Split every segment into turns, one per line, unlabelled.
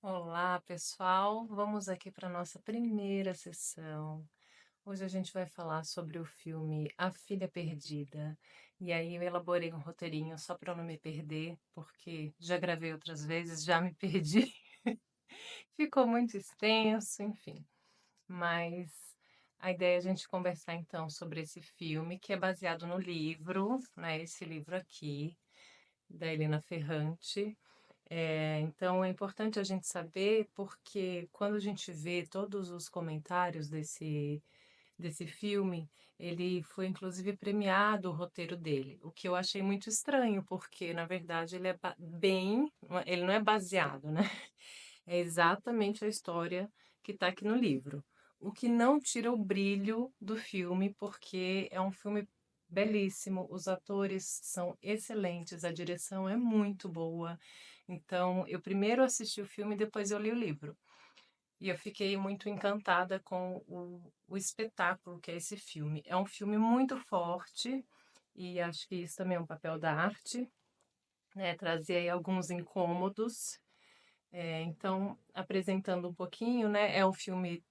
Olá, pessoal. Vamos aqui para nossa primeira sessão. Hoje a gente vai falar sobre o filme A Filha Perdida. E aí eu elaborei um roteirinho só para não me perder, porque já gravei outras vezes, já me perdi. Ficou muito extenso, enfim. Mas a ideia é a gente conversar então sobre esse filme, que é baseado no livro, né? Esse livro aqui, da Helena Ferrante. Então é importante a gente saber, porque quando a gente vê todos os comentários desse filme, ele foi inclusive premiado o roteiro dele, o que eu achei muito estranho, porque na verdade ele é ele não é baseado, né? É exatamente a história que está aqui no livro. O que não tira o brilho do filme, porque é um filme belíssimo, os atores são excelentes, a direção é muito boa. Então, eu primeiro assisti o filme e depois eu li o livro. E eu fiquei muito encantada com o espetáculo que é esse filme. É um filme muito forte, e acho que isso também é um papel da arte, né? Trazer aí alguns incômodos. Então, apresentando um pouquinho, né? É um filme,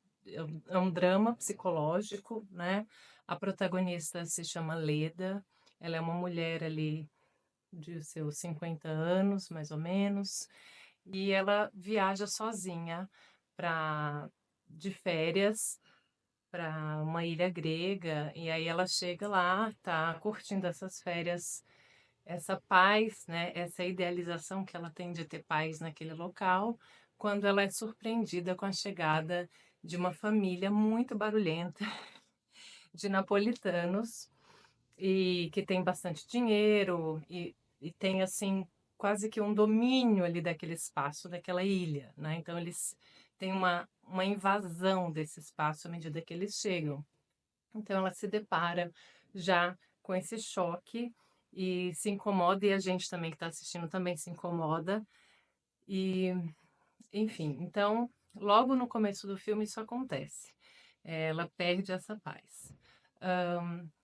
é um drama psicológico, né? A protagonista se chama Leda. Ela é uma mulher ali de seus 50 anos, mais ou menos, e ela viaja sozinha para de férias para uma ilha grega, e aí ela chega lá, tá curtindo essas férias, essa paz, né, essa idealização que ela tem de ter paz naquele local, quando ela é surpreendida com a chegada de uma família muito barulhenta de napolitanos e que tem bastante dinheiro e tem assim quase que um domínio ali daquele espaço, daquela ilha, né? Então eles têm uma invasão desse espaço à medida que eles chegam. Então ela se depara já com esse choque e se incomoda, e a gente também que está assistindo também se incomoda. E, enfim, então logo no começo do filme isso acontece. Ela perde essa paz.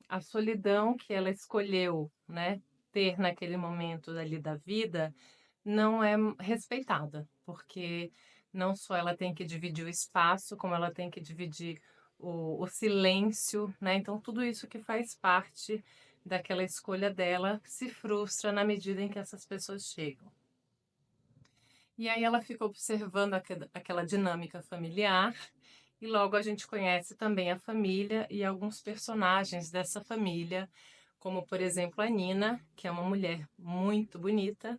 A solidão que ela escolheu, né, ter naquele momento ali da vida não é respeitada, porque não só ela tem que dividir o espaço, como ela tem que dividir o silêncio, né? Então, tudo isso que faz parte daquela escolha dela se frustra na medida em que essas pessoas chegam. E aí ela fica observando aquela dinâmica familiar, e logo a gente conhece também a família e alguns personagens dessa família, como por exemplo a Nina, que é uma mulher muito bonita,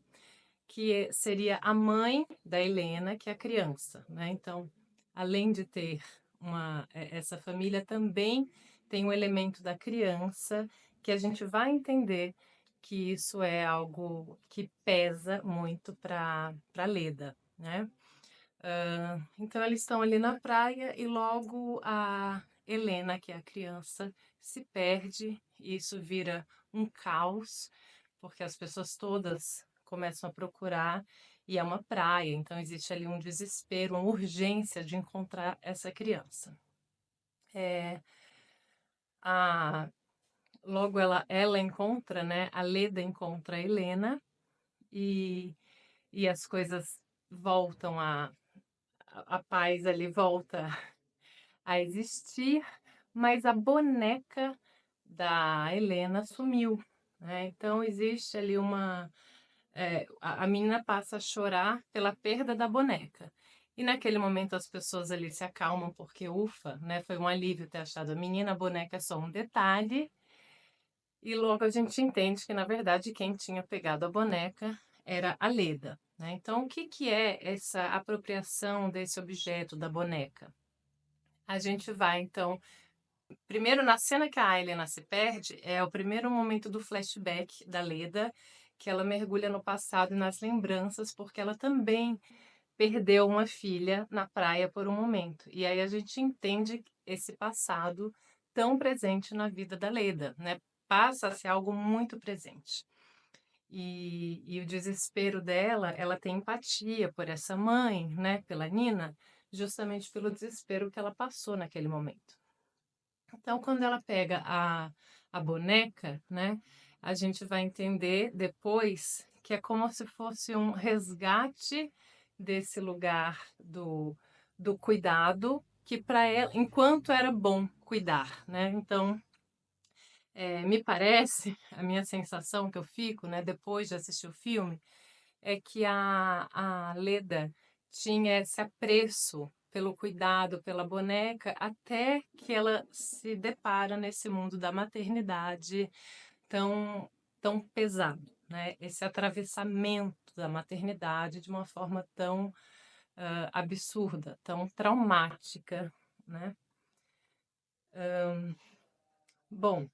que seria a mãe da Helena, que é a criança, né? Então, além de ter essa família, também tem o elemento da criança, que a gente vai entender que isso é algo que pesa muito para Leda, né? Então, eles estão ali na praia e logo a Helena, que é a criança, se perde e isso vira um caos, porque as pessoas todas começam a procurar e é uma praia, então existe ali um desespero, uma urgência de encontrar essa criança. É, a, logo ela encontra, né? A Leda encontra a Helena e, e as coisas voltam a paz ali volta a existir, mas a boneca da Helena sumiu, né? Então existe ali a menina passa a chorar pela perda da boneca. E naquele momento as pessoas ali se acalmam porque, ufa, né? Foi um alívio ter achado a menina, a boneca é só um detalhe. E logo a gente entende que, na verdade, quem tinha pegado a boneca era a Leda, né? Então, o que que é essa apropriação desse objeto da boneca? A gente vai, então, primeiro, na cena que a Helena se perde, é o primeiro momento do flashback da Leda, que ela mergulha no passado e nas lembranças, porque ela também perdeu uma filha na praia por um momento. E aí a gente entende esse passado tão presente na vida da Leda, né? Passa a ser algo muito presente. E o desespero dela, ela tem empatia por essa mãe, né? Pela Nina, justamente pelo desespero que ela passou naquele momento. Então, quando ela pega a boneca, né, a gente vai entender depois que é como se fosse um resgate desse lugar do cuidado, que para ela, enquanto era bom cuidar, né? Então, me parece, a minha sensação que eu fico, né, depois de assistir o filme, é que a Leda tinha esse apreço pelo cuidado pela boneca, até que ela se depara nesse mundo da maternidade tão, tão pesado, né? Esse atravessamento da maternidade de uma forma tão absurda, tão traumática, né? Bom,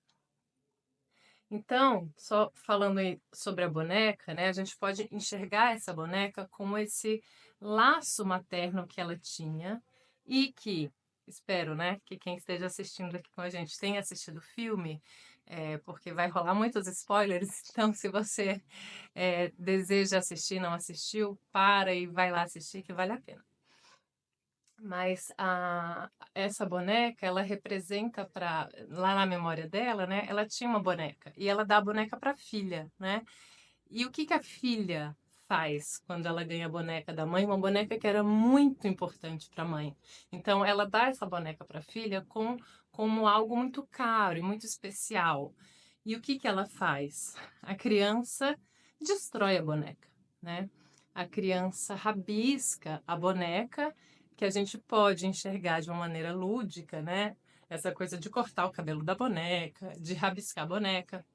então, só falando aí sobre a boneca, né, a gente pode enxergar essa boneca como esse laço materno que ela tinha e que, espero, né, que quem esteja assistindo aqui com a gente tenha assistido o filme, porque vai rolar muitos spoilers, então se você deseja assistir, não assistiu, para e vai lá assistir que vale a pena. Mas essa boneca, ela representa para lá na memória dela, né? Ela tinha uma boneca e ela dá a boneca para a filha, né? E o que que a filha faz quando ela ganha a boneca da mãe? Uma boneca que era muito importante para a mãe. Então, ela dá essa boneca para a filha como algo muito caro e muito especial. E o que que ela faz? A criança destrói a boneca, né? A criança rabisca a boneca, que a gente pode enxergar de uma maneira lúdica, né? Essa coisa de cortar o cabelo da boneca, de rabiscar a boneca,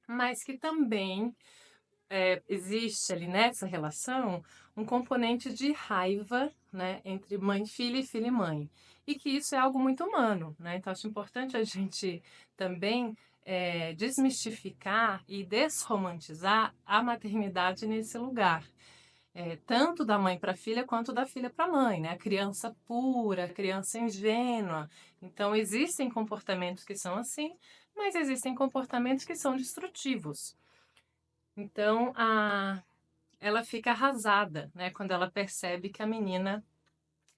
mas que também existe ali nessa relação um componente de raiva, né, entre mãe e filha e filha e mãe. E que isso é algo muito humano, né? Então acho importante a gente também desmistificar e desromantizar a maternidade nesse lugar. Tanto da mãe para a filha quanto da filha para a mãe, né? A criança pura, a criança ingênua. Então existem comportamentos que são assim, mas existem comportamentos que são destrutivos. Então, ela fica arrasada, né, quando ela percebe que a menina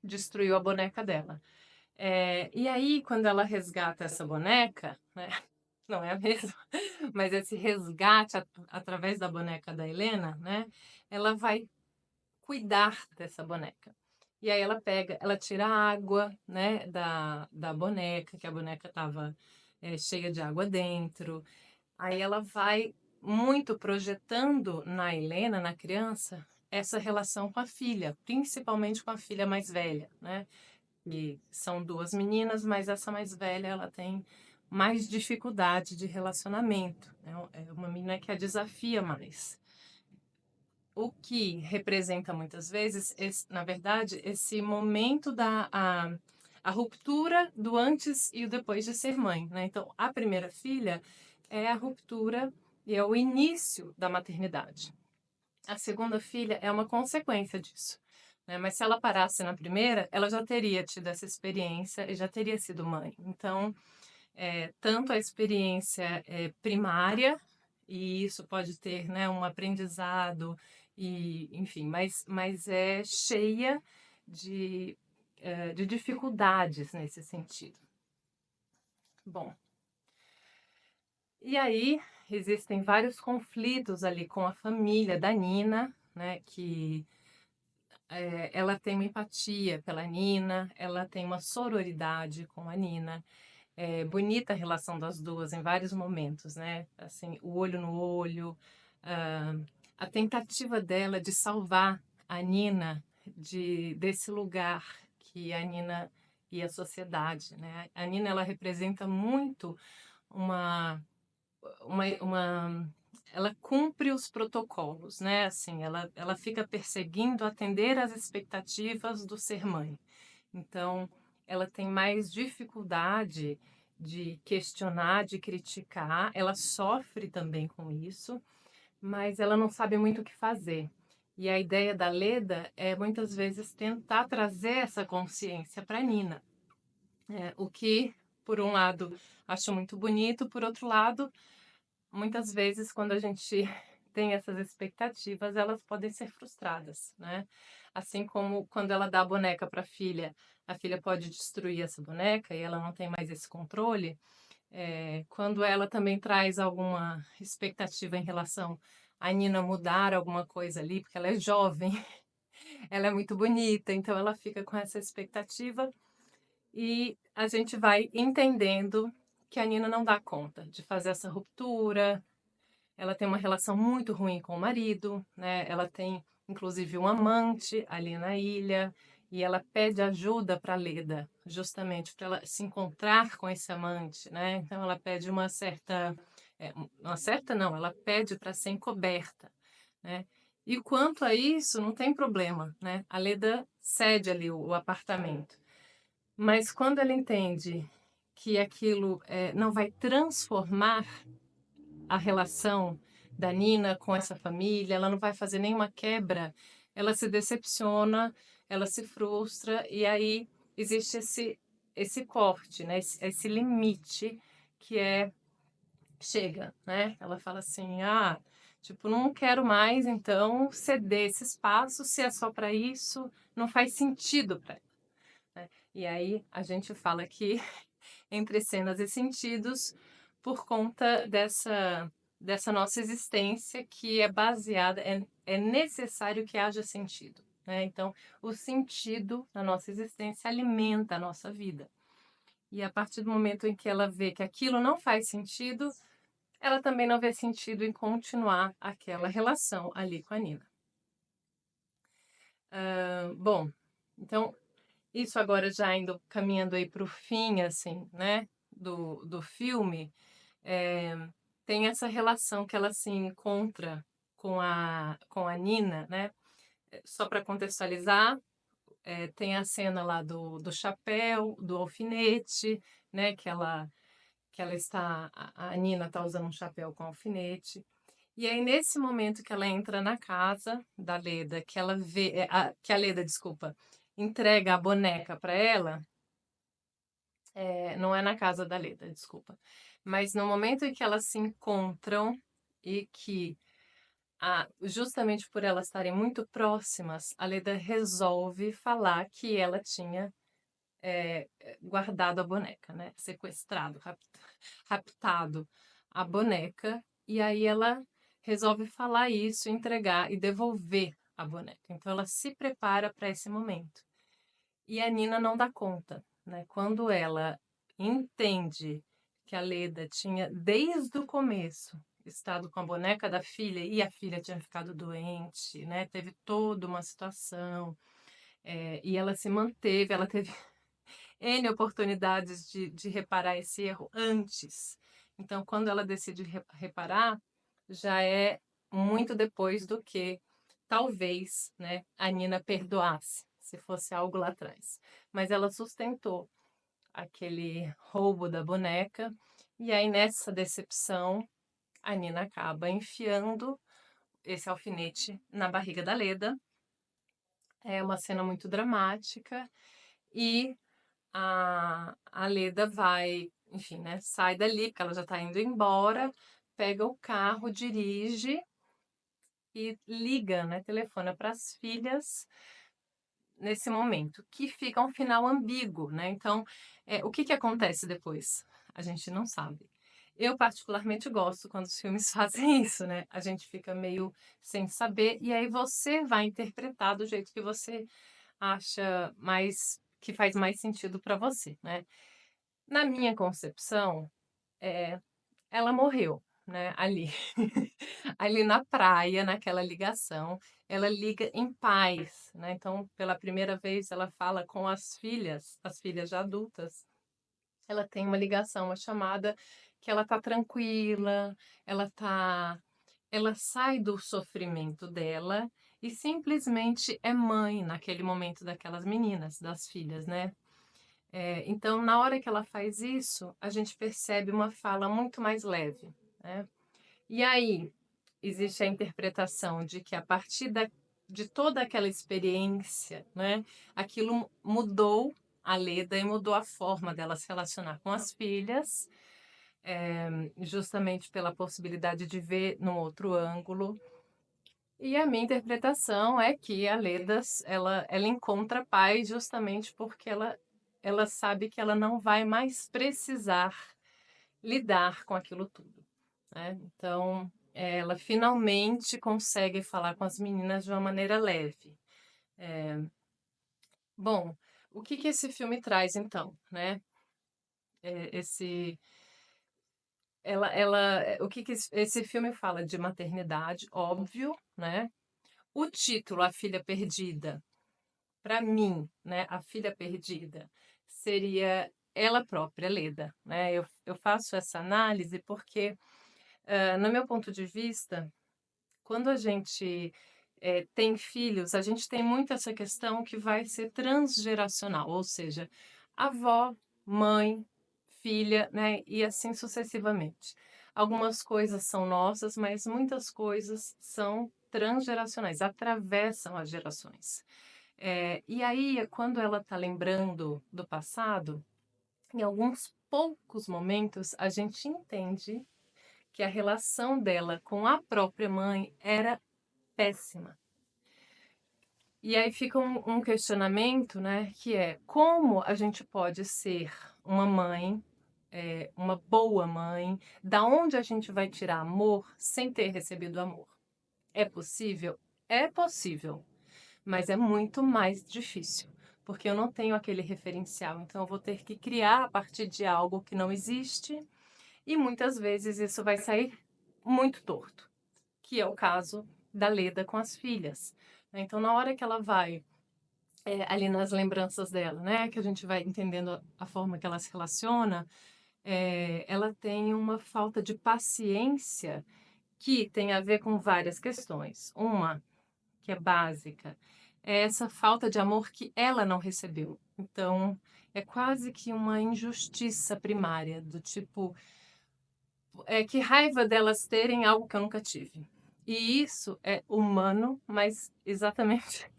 destruiu a boneca dela. E aí, quando ela resgata essa boneca, né, não é a mesma, mas esse resgate através da boneca da Helena, né, ela vai cuidar dessa boneca. E aí ela tira a água, né, da boneca, que a boneca estava cheia de água dentro. Aí ela vai muito projetando na Helena, na criança, essa relação com a filha, principalmente com a filha mais velha, né? E são duas meninas, mas essa mais velha ela tem mais dificuldade de relacionamento. Né? É uma menina que a desafia mais. O que representa muitas vezes, na verdade, esse momento a ruptura do antes e o depois de ser mãe, né? Então, a primeira filha é a ruptura e é o início da maternidade. A segunda filha é uma consequência disso, né? Mas se ela parasse na primeira, ela já teria tido essa experiência e já teria sido mãe. Então, tanto a experiência primária, e isso pode ter, né, um aprendizado, e, enfim, mas é cheia de dificuldades nesse sentido. Bom, e aí existem vários conflitos ali com a família da Nina, né, que ela tem uma empatia pela Nina, ela tem uma sororidade com a Nina. É bonita a relação das duas em vários momentos, né? Assim, o olho no olho, ah, a tentativa dela de salvar a Nina desse lugar que a Nina e a sociedade, né? A Nina, ela representa muito uma, uma ela cumpre os protocolos, né? Assim, ela fica perseguindo atender às expectativas do ser mãe. Então, ela tem mais dificuldade de questionar, de criticar, ela sofre também com isso, mas ela não sabe muito o que fazer. E a ideia da Leda é muitas vezes tentar trazer essa consciência para Nina, o que, por um lado, acho muito bonito, por outro lado, muitas vezes quando a gente tem essas expectativas, elas podem ser frustradas, né? Assim como quando ela dá a boneca para a filha pode destruir essa boneca e ela não tem mais esse controle. Quando ela também traz alguma expectativa em relação a Nina mudar alguma coisa ali, porque ela é jovem, ela é muito bonita, então ela fica com essa expectativa e a gente vai entendendo que a Nina não dá conta de fazer essa ruptura. Ela tem uma relação muito ruim com o marido, né? Ela tem, inclusive, um amante ali na ilha, e ela pede ajuda para Leda, justamente para ela se encontrar com esse amante, né? Então ela pede uma certa não, ela pede para ser encoberta, né? E quanto a isso, não tem problema, né? A Leda cede ali o apartamento. Mas quando ela entende que aquilo não vai transformar a relação da Nina com essa família, ela não vai fazer nenhuma quebra, ela se decepciona, ela se frustra, e aí existe esse corte, né? Esse limite que chega, né? Ela fala assim, tipo, não quero mais, então, ceder esse espaço, se é só para isso, não faz sentido para ela, né? E aí a gente fala aqui entre cenas e sentidos por conta dessa nossa existência que é baseada, é necessário que haja sentido, né? Então, o sentido na nossa existência alimenta a nossa vida. E a partir do momento em que ela vê que aquilo não faz sentido, ela também não vê sentido em continuar aquela relação ali com a Nina. Bom, então, isso agora já indo caminhando aí para o fim, assim, né, do filme, é, tem essa relação que ela se encontra com a Nina, né? Só para contextualizar, tem a cena lá do chapéu, do alfinete, né? Que ela está, a Nina está usando um chapéu com alfinete. E aí, nesse momento que ela entra na casa da Leda, que ela vê, que a Leda, desculpa, entrega a boneca para ela, não é na casa da Leda, desculpa. Mas no momento em que elas se encontram e que, justamente por elas estarem muito próximas, a Leda resolve falar que ela tinha guardado a boneca, né? Sequestrado, raptado a boneca. E aí ela resolve falar isso, entregar e devolver a boneca. Então ela se prepara para esse momento. E a Nina não dá conta, né? Quando ela entende que a Leda tinha, desde o começo, estado com a boneca da filha e a filha tinha ficado doente, né? Teve toda uma situação, e ela se manteve, ela teve N oportunidades de reparar esse erro antes. Então, quando ela decide reparar, já é muito depois do que talvez, né, a Nina perdoasse, se fosse algo lá atrás. Mas ela sustentou aquele roubo da boneca, e aí nessa decepção, a Nina acaba enfiando esse alfinete na barriga da Leda. É uma cena muito dramática e a Leda vai, enfim, né, sai dali, porque ela já tá indo embora, pega o carro, dirige e liga, né, telefona para as filhas nesse momento, que fica um final ambíguo, né? Então, o que que acontece depois? A gente não sabe. Eu particularmente gosto quando os filmes fazem isso, né? A gente fica meio sem saber e aí você vai interpretar do jeito que você acha mais que faz mais sentido para você, né? Na minha concepção, ela morreu, né, ali. Ali na praia, naquela ligação, ela liga em paz, né? Então, pela primeira vez, ela fala com as filhas já adultas. Ela tem uma ligação, uma chamada que ela tá tranquila, ela sai do sofrimento dela e simplesmente é mãe naquele momento daquelas meninas, das filhas, né? Então, na hora que ela faz isso, a gente percebe uma fala muito mais leve, né? E aí, existe a interpretação de que a partir de toda aquela experiência, né, aquilo mudou a Leda e mudou a forma dela se relacionar com as filhas, justamente pela possibilidade de ver num outro ângulo. E a minha interpretação é que a Leda, ela encontra paz justamente porque ela sabe que ela não vai mais precisar lidar com aquilo tudo, né? Então, ela finalmente consegue falar com as meninas de uma maneira leve. Bom, o que que esse filme traz então, né? Esse, o que que esse filme fala de maternidade, óbvio, né? O título, A Filha Perdida, para mim, né, a filha perdida seria ela própria, Leda, né? Eu faço essa análise porque, no meu ponto de vista, quando a gente tem filhos, a gente tem muito essa questão que vai ser transgeracional, ou seja, avó, mãe, filha, né? E assim sucessivamente. Algumas coisas são nossas, mas muitas coisas são transgeracionais, atravessam as gerações. E aí, quando ela está lembrando do passado, em alguns poucos momentos, a gente entende que a relação dela com a própria mãe era péssima. E aí fica um questionamento, né, que é como a gente pode ser uma mãe, uma boa mãe, da onde a gente vai tirar amor sem ter recebido amor? É possível? É possível, mas é muito mais difícil, porque eu não tenho aquele referencial, então eu vou ter que criar a partir de algo que não existe, e muitas vezes isso vai sair muito torto, que é o caso da Leda com as filhas. Então, na hora que ela vai ali nas lembranças dela, né, que a gente vai entendendo a forma que ela se relaciona, ela tem uma falta de paciência que tem a ver com várias questões. Uma que é básica, é essa falta de amor que ela não recebeu. Então, é quase que uma injustiça primária, do tipo, que raiva delas terem algo que eu nunca tive. E isso é humano, mas exatamente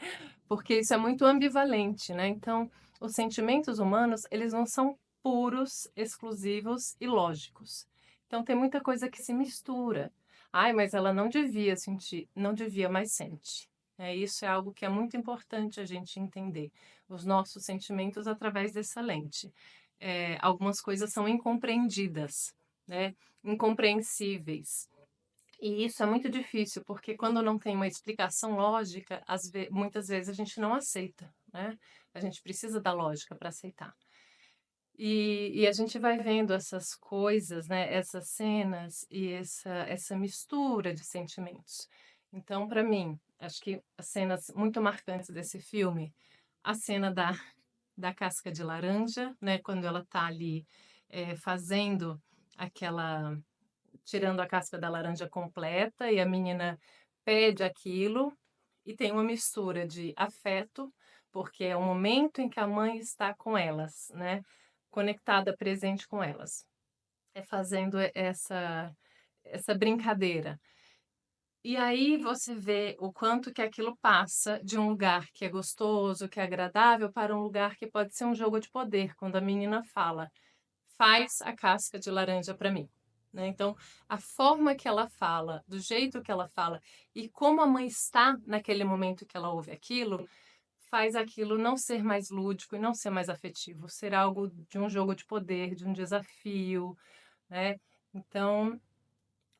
porque isso é muito ambivalente, né? Então, os sentimentos humanos, eles não são puros, exclusivos e lógicos. Então, tem muita coisa que se mistura. Ai, mas ela não devia sentir, não devia, mas sente. Isso é algo que é muito importante a gente entender. Os nossos sentimentos através dessa lente. Algumas coisas são incompreendidas, né? Incompreensíveis. E isso é muito difícil, porque quando não tem uma explicação lógica, muitas vezes a gente não aceita, né? A gente precisa da lógica para aceitar. E a gente vai vendo essas coisas, né? Essas cenas e essa mistura de sentimentos. Então, para mim, acho que as cenas muito marcantes desse filme, a cena da casca de laranja, né? Quando ela está ali fazendo aquela tirando a casca da laranja completa e a menina pede aquilo e tem uma mistura de afeto, porque é o momento em que a mãe está com elas, né? Conectada, presente com elas. Fazendo essa brincadeira. E aí você vê o quanto que aquilo passa de um lugar que é gostoso, que é agradável, para um lugar que pode ser um jogo de poder, quando a menina fala: faz a casca de laranja para mim. Né? Então, a forma que ela fala, do jeito que ela fala e como a mãe está naquele momento que ela ouve aquilo, faz aquilo não ser mais lúdico e não ser mais afetivo, ser algo de um jogo de poder, de um desafio, né? Então,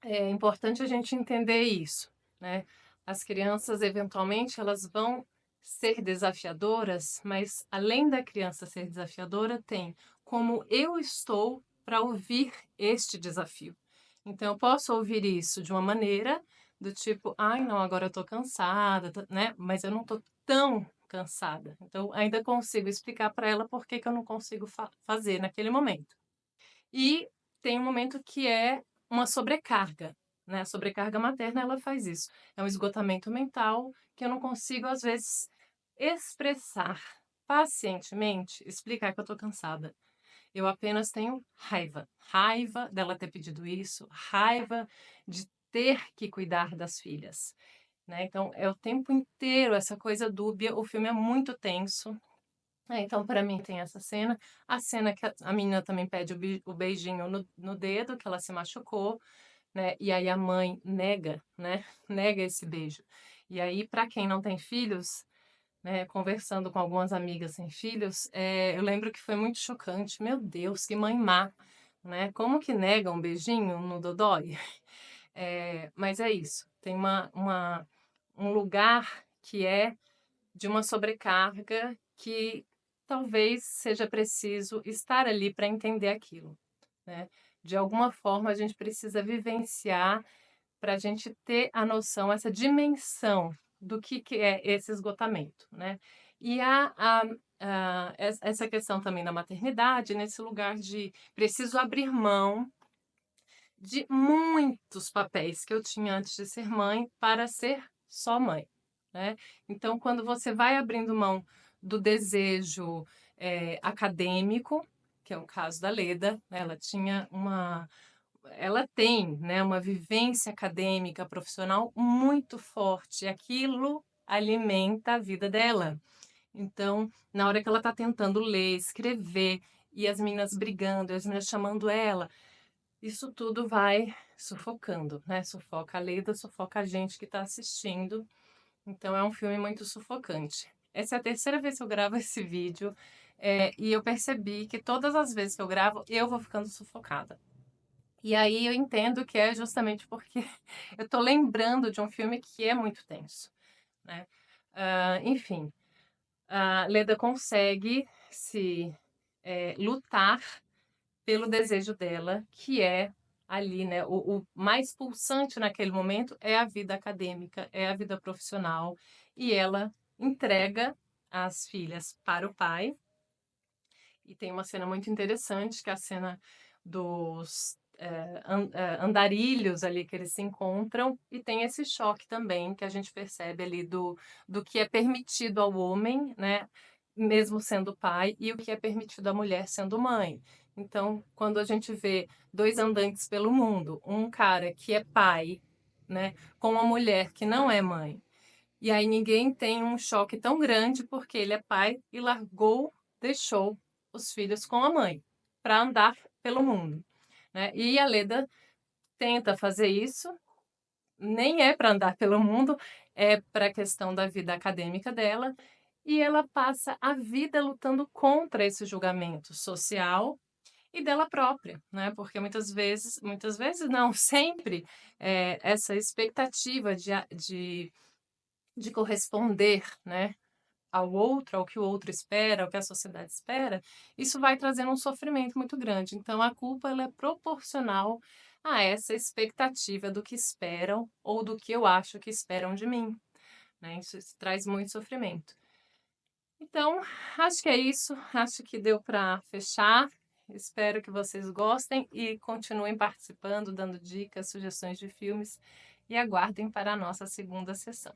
é importante a gente entender isso, né? As crianças, eventualmente, elas vão ser desafiadoras, mas além da criança ser desafiadora, tem como eu estou para ouvir este desafio. Então, eu posso ouvir isso de uma maneira do tipo, ai, não, agora eu estou cansada, né? Mas eu não estou tão cansada. Então, ainda consigo explicar para ela por que que eu não consigo fazer naquele momento. E tem um momento que é uma sobrecarga, né? A sobrecarga materna, ela faz isso. É um esgotamento mental que eu não consigo, às vezes, expressar pacientemente, explicar que eu tô cansada. Eu apenas tenho raiva. Raiva dela ter pedido isso, raiva de ter que cuidar das filhas, né? Então, é o tempo inteiro essa coisa dúbia. O filme é muito tenso, então, para mim, tem essa cena. A cena que a menina também pede o beijinho no dedo, que ela se machucou, né? E aí a mãe nega, né? Nega esse beijo. E aí, para quem não tem filhos, né? Conversando com algumas amigas sem filhos, eu lembro que foi muito chocante. Meu Deus, que mãe má, né? Como que nega um beijinho no dodói? Mas é isso. Tem um lugar que é de uma sobrecarga que talvez seja preciso estar ali para entender aquilo, né. De alguma forma a gente precisa vivenciar para a gente ter a noção, essa dimensão do que é esse esgotamento, né. E essa questão também da maternidade, nesse lugar de preciso abrir mão de muitos papéis que eu tinha antes de ser mãe para ser só mãe, né. Então quando você vai abrindo mão do desejo, acadêmico, que é o caso da Leda, né, ela tem, né, uma vivência acadêmica, profissional muito forte, e aquilo alimenta a vida dela. Então, na hora que ela está tentando ler, escrever, e as meninas brigando, e as meninas chamando ela, isso tudo vai sufocando, né, sufoca a Leda, sufoca a gente que está assistindo, então é um filme muito sufocante. Essa é a terceira vez que eu gravo esse vídeo, e eu percebi que todas as vezes que eu gravo, eu vou ficando sufocada. E aí eu entendo que é justamente porque eu tô lembrando de um filme que é muito tenso, né. Enfim, a Leda consegue se, lutar pelo desejo dela, que é ali, né, o mais pulsante naquele momento é a vida acadêmica, é a vida profissional, e ela entrega as filhas para o pai. E tem uma cena muito interessante, que é a cena dos andarilhos ali que eles se encontram, e tem esse choque também que a gente percebe ali do que é permitido ao homem, né, mesmo sendo pai, e o que é permitido à mulher sendo mãe. Então, quando a gente vê 2 andantes pelo mundo, um cara que é pai, né, com uma mulher que não é mãe, e aí ninguém tem um choque tão grande, porque ele é pai e deixou os filhos com a mãe, para andar pelo mundo, né. E a Leda tenta fazer isso, nem é para andar pelo mundo, é para a questão da vida acadêmica dela, e ela passa a vida lutando contra esse julgamento social e dela própria, né, porque muitas vezes não, sempre, essa expectativa de corresponder, né, ao outro, ao que o outro espera, ao que a sociedade espera, isso vai trazendo um sofrimento muito grande. Então a culpa ela é proporcional a essa expectativa do que esperam ou do que eu acho que esperam de mim, né, isso traz muito sofrimento. Então, acho que é isso, acho que deu para fechar. Espero que vocês gostem e continuem participando, dando dicas, sugestões de filmes, e aguardem para a nossa segunda sessão.